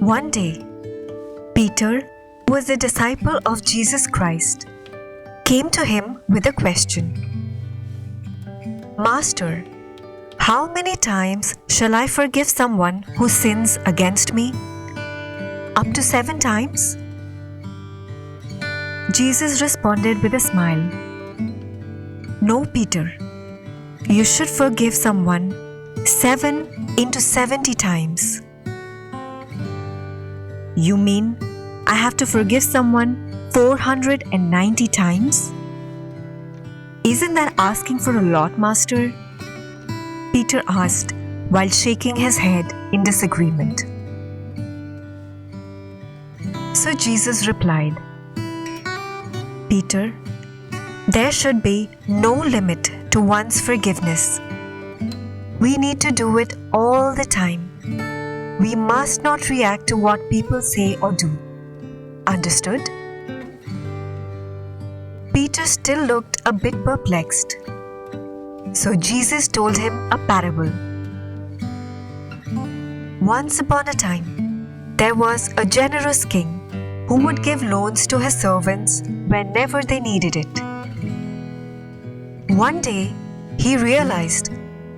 One day, Peter, who was a disciple of Jesus Christ, came to him with a question. Master, how many times shall I forgive someone who sins against me? Up to 7 times? Jesus responded with a smile. No, Peter. You should forgive someone 7 into 70 times. You mean I have to forgive someone 490 times? Isn't that asking for a lot, Master? Peter asked while shaking his head in disagreement. So Jesus replied, Peter, there should be no limit to one's forgiveness. We need to do it all the time. We must not react to what people say or do. Understood? Peter still looked a bit perplexed. So Jesus told him a parable. Once upon a time, there was a generous king who would give loans to his servants whenever they needed it. One day, he realized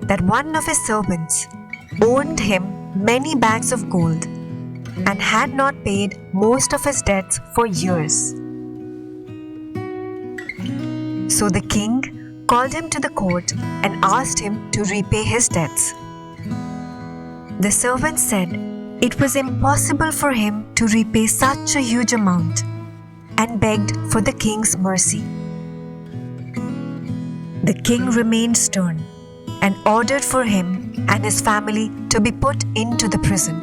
that one of his servants owed him many bags of gold and had not paid most of his debts for years. So the king called him to the court and asked him to repay his debts. The servant said it was impossible for him to repay such a huge amount and begged for the king's mercy. The king remained stern and ordered for him and his family to be put into the prison.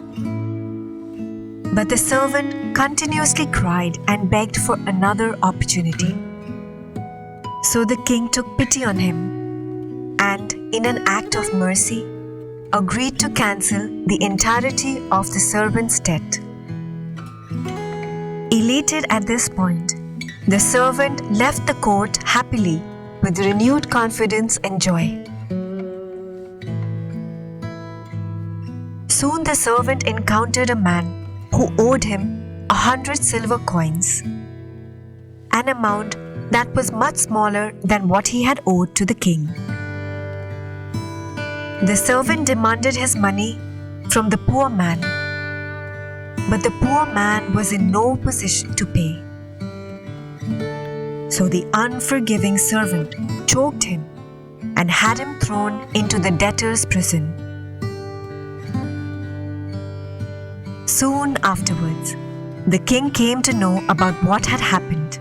But the servant continuously cried and begged for another opportunity. So the king took pity on him and, in an act of mercy, agreed to cancel the entirety of the servant's debt. Elated at this point, the servant left the court happily with renewed confidence and joy. Soon the servant encountered a man who owed him 100 silver coins, an amount that was much smaller than what he had owed to the king. The servant demanded his money from the poor man, but the poor man was in no position to pay. So the unforgiving servant choked him and had him thrown into the debtor's prison. Soon afterwards, the king came to know about what had happened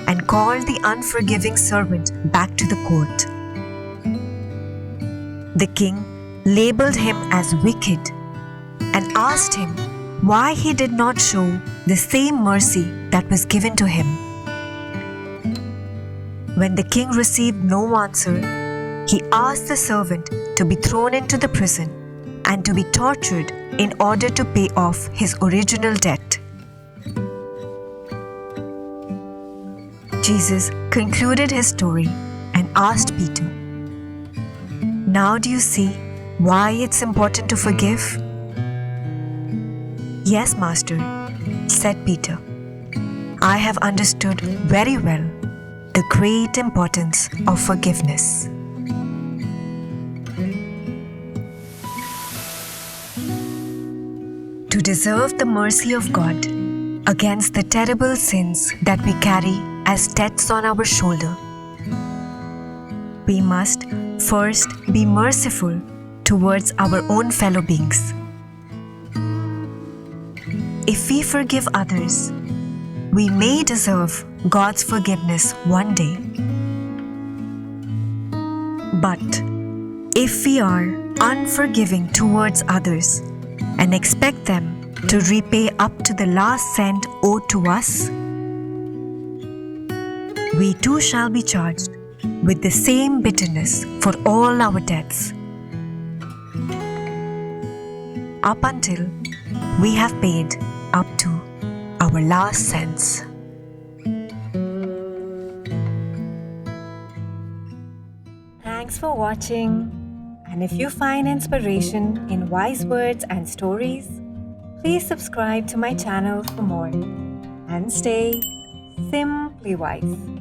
and called the unforgiving servant back to the court. The king labeled him as wicked and asked him why he did not show the same mercy that was given to him. When the king received no answer, he asked the servant to be thrown into the prison and to be tortured in order to pay off his original debt. Jesus concluded his story and asked Peter, Now do you see why it's important to forgive? Yes, Master, said Peter. I have understood very well the great importance of forgiveness. To deserve the mercy of God against the terrible sins that we carry as debts on our shoulder, we must first be merciful towards our own fellow beings. If we forgive others, we may deserve God's forgiveness one day. But if we are unforgiving towards others and expect them to repay up to the last cent owed to us, we too shall be charged with the same bitterness for all our debts, up until we have paid up to our last cents. Thanks for watching. And if you find inspiration in wise words and stories, Please subscribe to my channel for more and stay simply wise.